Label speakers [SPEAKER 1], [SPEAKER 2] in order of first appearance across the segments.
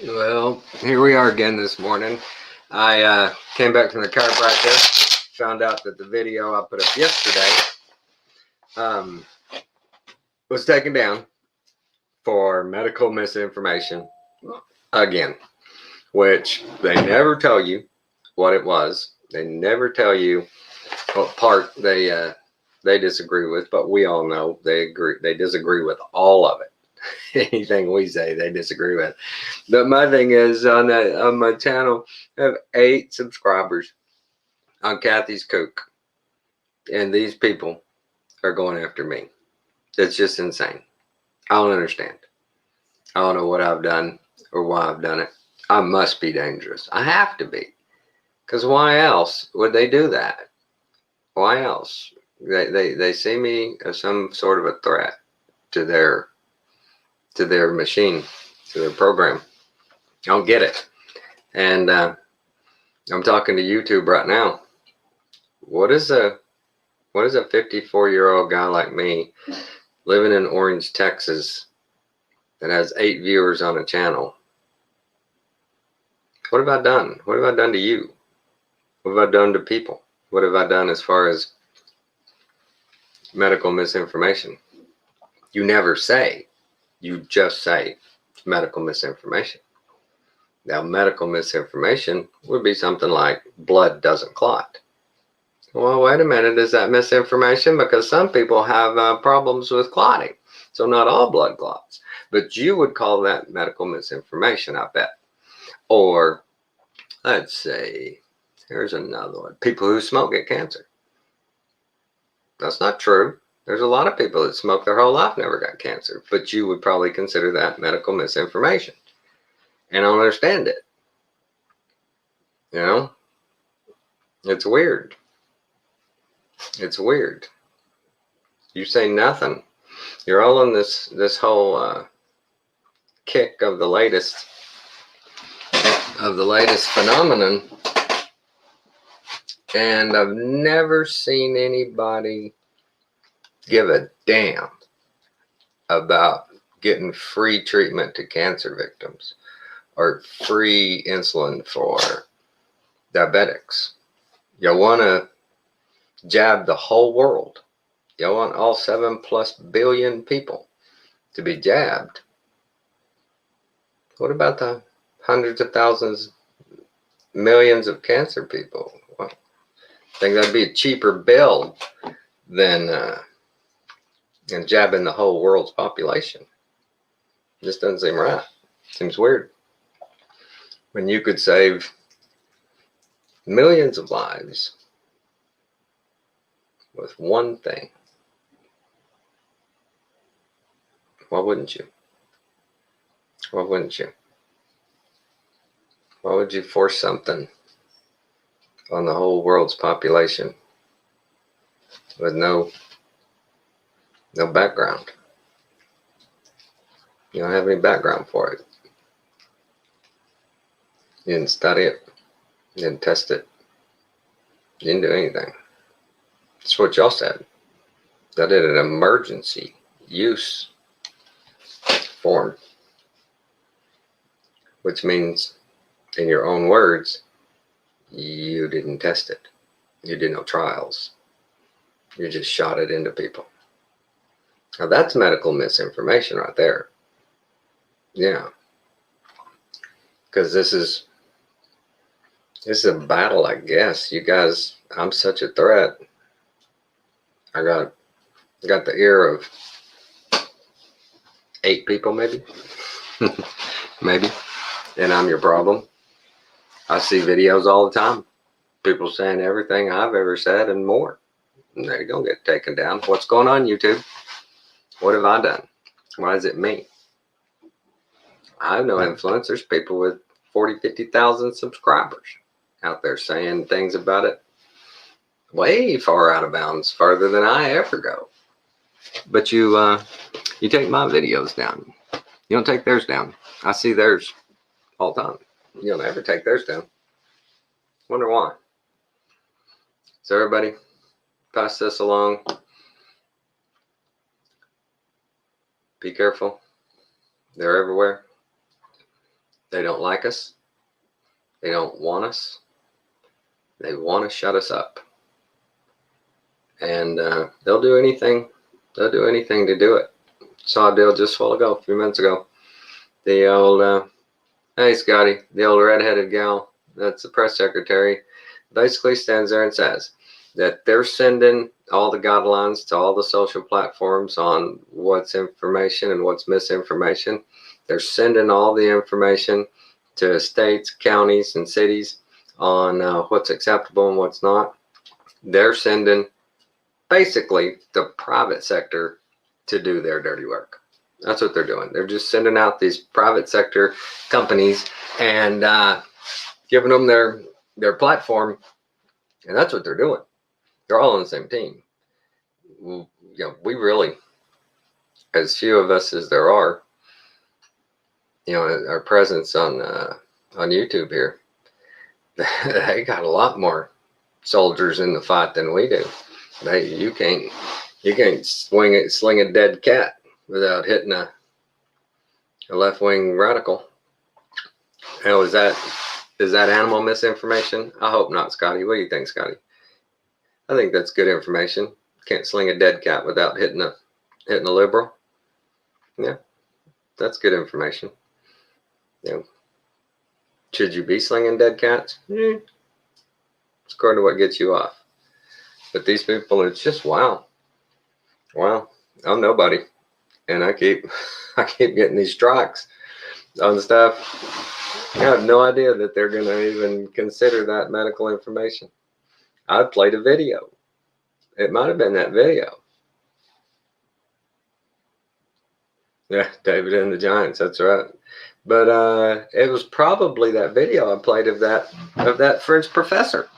[SPEAKER 1] Well, here we are again this morning. I came back from the chiropractor, found out that the video I put up yesterday um, was taken down for medical misinformation again, which they never tell you what it was. They never tell you what part they disagree with, but we all know they agree. They disagree with all of it. Anything we say, they disagree with. But my thing is on my channel, I have 8 subscribers on Kathy's Kook, and these people are going after me. It's just insane. I don't understand. I don't know what I've done or why I've done it. I must be dangerous. I have to be, because why else would they do that? Why else? They see me as some sort of a threat to their machine, to their program. I don't get it. And I'm talking to YouTube right now. What is a 54-year-old guy like me living in Orange, Texas, that has 8 viewers on a channel? What have I done? What have I done to you? What have I done to people? What have I done as far as medical misinformation? You never say. You just say medical misinformation. Now, medical misinformation would be something like blood doesn't clot. Well, wait a minute. Is that misinformation? Because some people have problems with clotting. So not all blood clots. But you would call that medical misinformation, I bet. Or, let's see, here's another one. People who smoke get cancer. That's not true. There's a lot of people that smoke their whole life never got cancer. But you would probably consider that medical misinformation. And I don't understand it. You know? It's weird. It's weird. You say nothing. You're all on this whole kick of the latest phenomenon, and I've never seen anybody give a damn about getting free treatment to cancer victims or free insulin for diabetics. You want to jab the whole world. You want all 7+ billion people to be jabbed. What about the hundreds of thousands, millions of cancer people? Well, I think that'd be a cheaper bill than jabbing the whole world's population. This doesn't seem right. Seems weird. When you could save millions of lives with one thing, why wouldn't you? Why wouldn't you? Why would you force something on the whole world's population with no background? You don't have any background for it. You didn't study it. You didn't test it. You didn't do anything. That's what y'all said. That did an emergency use form, which means, in your own words, you didn't test it. You did no trials. You just shot it into people. Now that's medical misinformation right there. Yeah. Because this is a battle, I guess. You guys, I'm such a threat. I got the ear of 8 people, maybe. Maybe. And I'm your problem. I see videos all the time. People saying everything I've ever said and more. And they're going to get taken down. What's going on, YouTube? What have I done? Why is it me? I have no influence. There's people with 40, 50,000 subscribers out there saying things about it way far out of bounds, farther than I ever go. But you take my videos down. You don't take theirs down. I see theirs all the time. You don't ever take theirs down. Wonder why. So everybody, pass this along. Be careful. They're everywhere. They don't like us. They don't want us. They want to shut us up. And they'll do anything. They'll do anything to do it. Saw a deal just a few minutes ago. The old, hey Scotty, the old redheaded gal, that's the press secretary, basically stands there and says that they're sending all the guidelines to all the social platforms on what's information and what's misinformation. They're sending all the information to states, counties, and cities on what's acceptable and what's not. They're sending basically the private sector to do their dirty work. That's what they're doing. They're just sending out these private sector companies and giving them their platform, and that's what they're doing. They're all on the same team. You know, we really, as few of us as there are, you know, our presence on YouTube here, they got a lot more soldiers in the fight than we do. You can't sling a dead cat without hitting a left-wing radical. Now, is that animal misinformation? I hope not, Scotty. What do you think, Scotty? I think that's good information. Can't sling a dead cat without hitting a liberal. Yeah, that's good information. You know, should you be slinging dead cats? It's according to what gets you off. But these people, it's just wow. I'm nobody, and I keep getting these strikes on stuff. I have no idea that they're going to even consider that medical information. I played a video. It might have been that video. Yeah, David and the Giants. That's right. But it was probably that video I played of that French professor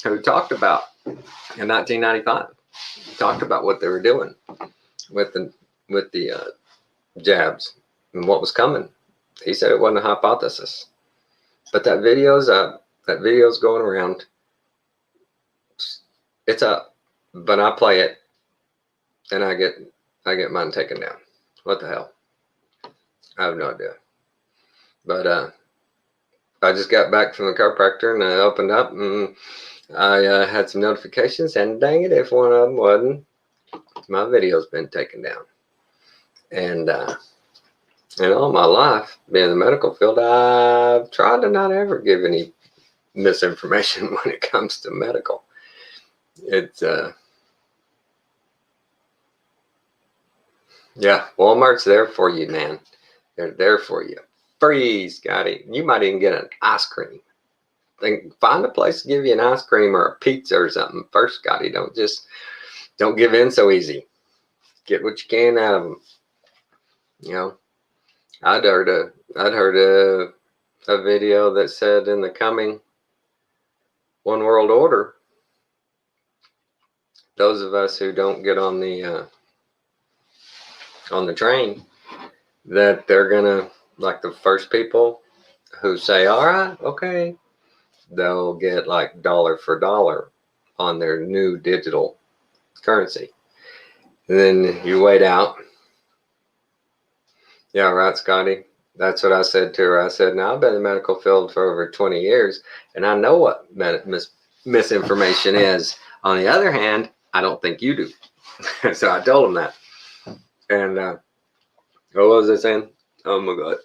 [SPEAKER 1] who talked about in 1995. He talked about what they were doing with the jabs and what was coming. He said it wasn't a hypothesis, but that video's up. That video's going around. It's up, but I play it, and I get mine taken down. What the hell? I have no idea. But I just got back from the chiropractor, and I opened up, and I had some notifications, and dang it, if one of them wasn't, my video's been taken down. And all my life, being in the medical field, I've tried to not ever give any misinformation when it comes to medical. It's yeah, Walmart's there for you, man. They're there for you. Free, Scotty. You might even get an ice cream. Find a place to give you an ice cream or a pizza or something first, Scotty. Don't give in so easy. Get what you can out of them. You know, I'd heard a video that said in the coming one world order, those of us who don't get on the train, that they're gonna, like, the first people who say, all right, okay, they'll get like dollar for dollar on their new digital currency. And then you wait out. Yeah, right, Scotty. That's what I said to her. I said, now I've been in the medical field for over 20 years, and I know what misinformation is. On the other hand, I don't think you do. So I told him that. And what was I saying? Oh my God.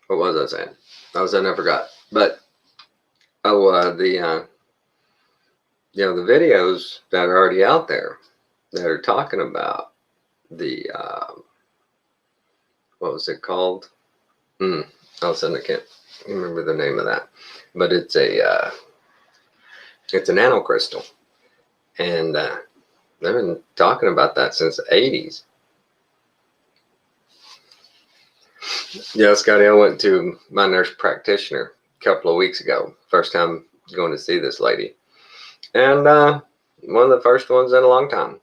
[SPEAKER 1] What was I saying? I forgot. But the videos that are already out there that are talking about the what was it called? All of a sudden I can't remember the name of that. But it's a nanocrystal, and they've been talking about that since the 80s. Yeah, Scotty, I went to my nurse practitioner a couple of weeks ago. First time going to see this lady. And one of the first ones in a long time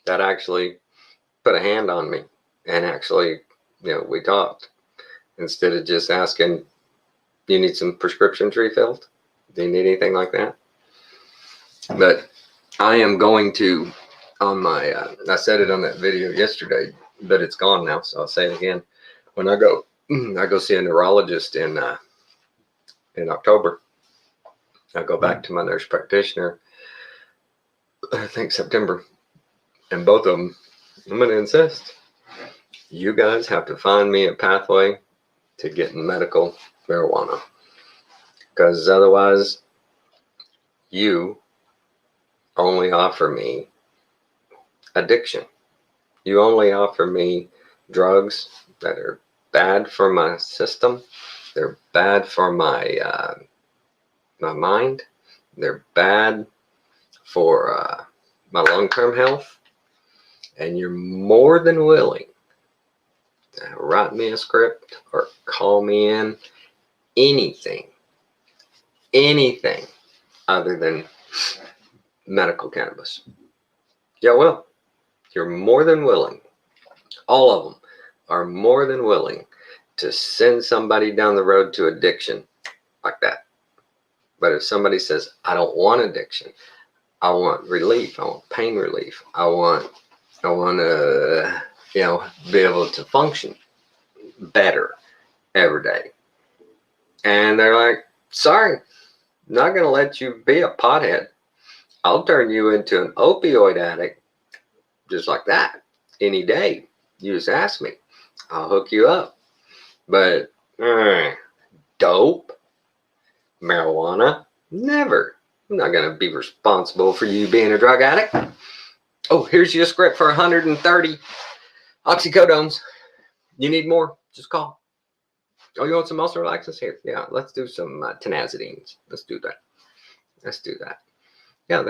[SPEAKER 1] that actually put a hand on me and actually, we talked. Instead of just asking, do you need some prescriptions refilled? Do you need anything like that? But I am going to, on my, I said it on that video yesterday, but it's gone now. So I'll say it again. When I go see a neurologist in October. I go back to my nurse practitioner, I think September, and both of them, I'm going to insist, you guys have to find me a pathway to getting medical marijuana, because otherwise you only offer me addiction. You only offer me drugs that are bad for my system. They're bad for my mind. They're bad for my long-term health. And you're more than willing to write me a script or call me in anything other than medical cannabis. Yeah, well, you're more than willing. All of them are more than willing to send somebody down the road to addiction like that. But if somebody says, I don't want addiction, I want relief, I want pain relief, I want to, be able to function better every day. And they're like, sorry, I'm not going to let you be a pothead. I'll turn you into an opioid addict just like that any day. You just ask me. I'll hook you up. But dope, marijuana, never. I'm not going to be responsible for you being a drug addict. Oh, here's your script for 130 oxycodones. You need more? Just call. Oh, you want some muscle relaxants? Here, yeah, let's do some tenazidines. Let's do that. Yeah,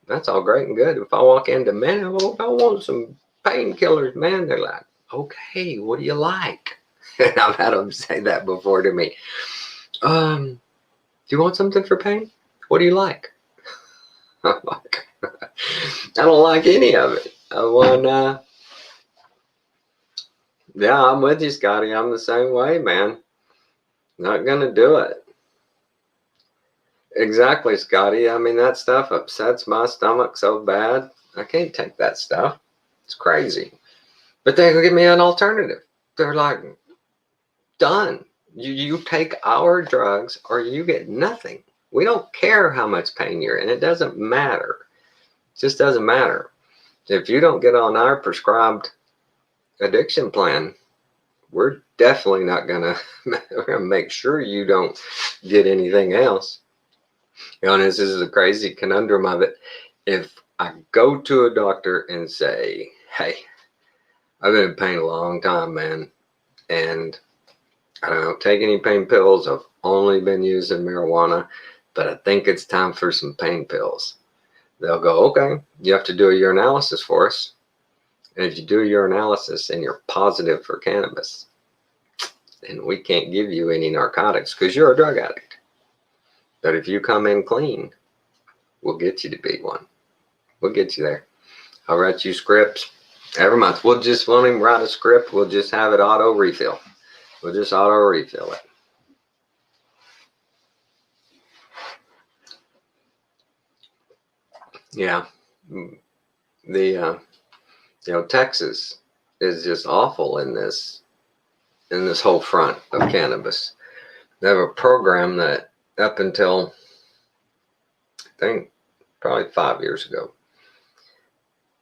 [SPEAKER 1] that's all great and good. If I walk into, man, I want some painkillers, man, they're like, okay, what do you like? And I've had them say that before to me. Do you want something for pain? What do you like? I'm like, I don't like any of it. I want, yeah, I'm with you, Scotty. I'm the same way, man. Not gonna do it. Exactly, Scotty. I mean, that stuff upsets my stomach so bad. I can't take that stuff. It's crazy. But they give me an alternative. They're like, done. You take our drugs or you get nothing. We don't care how much pain you're in. It doesn't matter. It just doesn't matter. If you don't get on our prescribed addiction plan, we're definitely not gonna make sure you don't get anything else. This is the crazy conundrum of it. If I go to a doctor and say, hey, I've been in pain a long time, man, and I don't take any pain pills. I've only been using marijuana, but I think it's time for some pain pills. They'll go, okay, you have to do a urinalysis for us. And if you do a urinalysis and you're positive for cannabis, then we can't give you any narcotics because you're a drug addict. But if you come in clean, we'll get you to be one. We'll get you there. I'll write you scripts every month. Won't even write a script. We'll just have it auto refill. We'll just auto refill it. Yeah. Texas is just awful in this whole front of cannabis. They have a program that up until, I think, probably 5 years ago,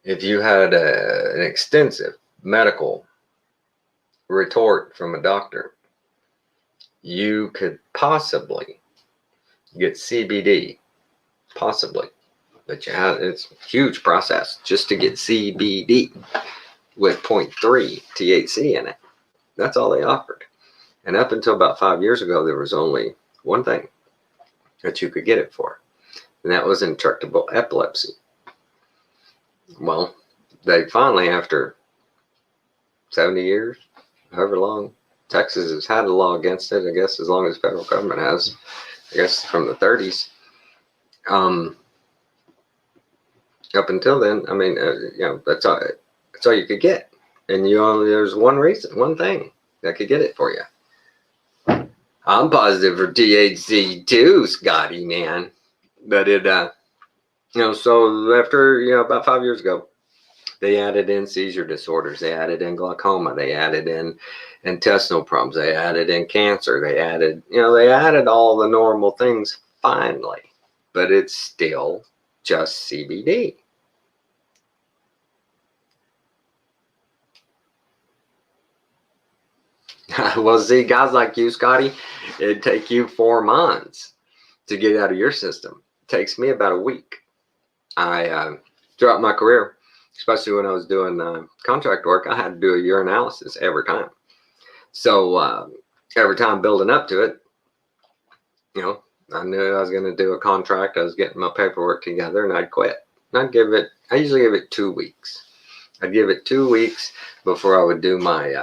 [SPEAKER 1] if you had an extensive medical retort from a doctor, you could possibly get CBD, possibly. But it's a huge process just to get CBD with 0.3 THC in it. That's all they offered. And up until about 5 years ago, there was only one thing that you could get it for, and that was intractable epilepsy. Well, they finally, after 70 years, however long, Texas has had a law against it, I guess as long as the federal government has, I guess from the 30s. Up until then, I mean, that's all you could get. And there's one thing that could get it for you. I'm positive for THC too, Scotty, man. But it, so after, about 5 years ago, They added in seizure disorders. They added in glaucoma. They added in intestinal problems. They added in cancer. They added, they added all the normal things finally, but it's still just CBD. Well, see, guys like you, Scotty, it'd take you 4 months to get out of your system. It takes me about a week. Throughout my career, especially when I was doing contract work, I had to do a urinalysis every time. So every time building up to it, I knew I was going to do a contract. I was getting my paperwork together, and I'd quit. And I usually give it 2 weeks. I'd give it 2 weeks before I would do my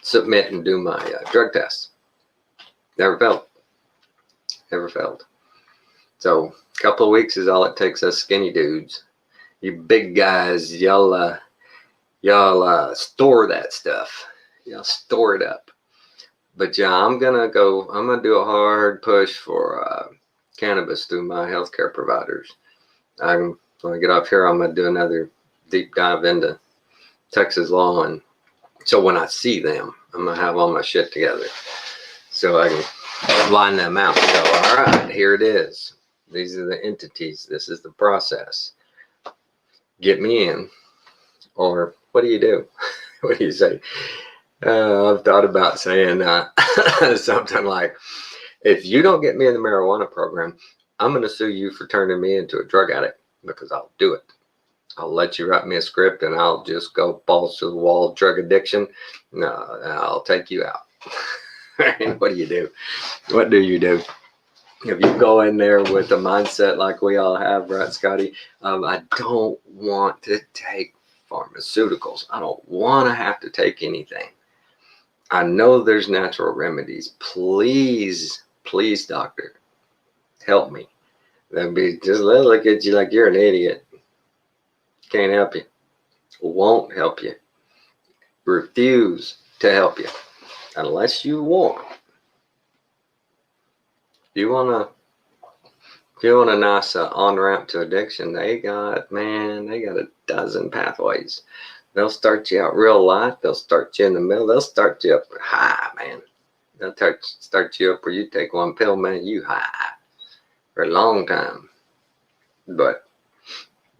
[SPEAKER 1] submit and do my drug test. Never failed. Never failed. So a couple of weeks is all it takes us skinny dudes. You big guys, y'all store that stuff. Y'all store it up. But yeah, I'm gonna do a hard push for cannabis through my healthcare providers. When I get off here, I'm gonna do another deep dive into Texas law, and so when I see them, I'm gonna have all my shit together so I can line them out and go, all right, here it is. These are the entities. This is the process. Get me in. Or what do you do? What do you say? I've thought about saying something like, if you don't get me in the marijuana program, I'm going to sue you for turning me into a drug addict, because I'll do it. I'll let you write me a script and I'll just go balls to the wall drug addiction. No, I'll take you out. What do you do? What do you do? If you go in there with a mindset like we all have, right, Scotty? I don't want to take pharmaceuticals. I don't want to have to take anything. I know there's natural remedies. Please, please, doctor, help me. They'll be just look at you like you're an idiot. Can't help you. Won't help you. Refuse to help you unless you want. If you want a nice on-ramp to addiction, they got a dozen pathways. They'll start you out real light. They'll start you in the middle. They'll start you up high, man. They'll start you up where you take one pill, man, you high for a long time. But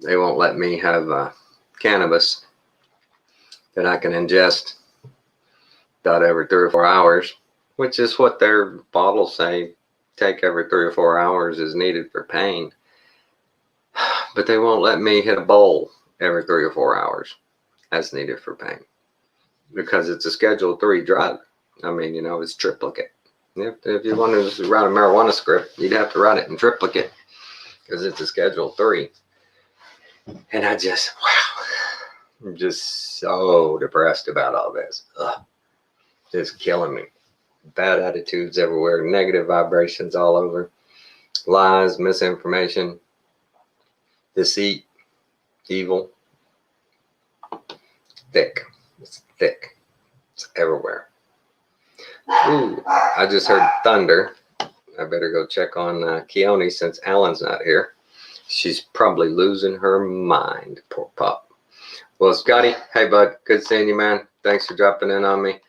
[SPEAKER 1] they won't let me have cannabis that I can ingest about every 3 or 4 hours, which is what their bottles say. Take every 3 or 4 hours is needed for pain. But they won't let me hit a bowl every 3 or 4 hours as needed for pain, because it's a Schedule 3 drug. I mean, it's triplicate. If you wanted to write a marijuana script, you'd have to write it in triplicate because it's a Schedule 3. And I'm just so depressed about all this. It's killing me. Bad attitudes everywhere, negative vibrations all over, lies, misinformation, deceit, evil. Thick. It's thick. It's everywhere. Ooh, I just heard thunder. I better go check on Keone since Alan's not here. She's probably losing her mind. Poor pup. Well, Scotty, hey, bud. Good seeing you, man. Thanks for dropping in on me.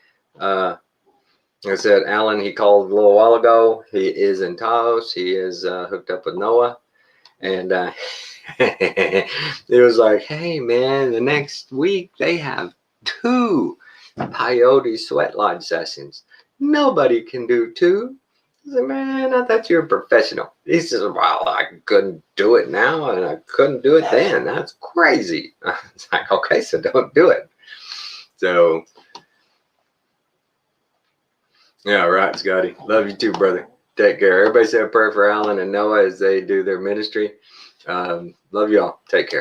[SPEAKER 1] Like I said, Alan, he called a little while ago. He is in Taos. He is hooked up with Noah. And it was like, hey, man, the next week they have 2 peyote sweat lodge sessions. Nobody can do 2. I said, man, I thought you were a professional. He says, well, I couldn't do it now and I couldn't do it then. That's crazy. It's like, okay, so don't do it. So, yeah, right, Scotty. Love you too, brother. Take care. Everybody say a prayer for Alan and Noah as they do their ministry. Love you all. Take care.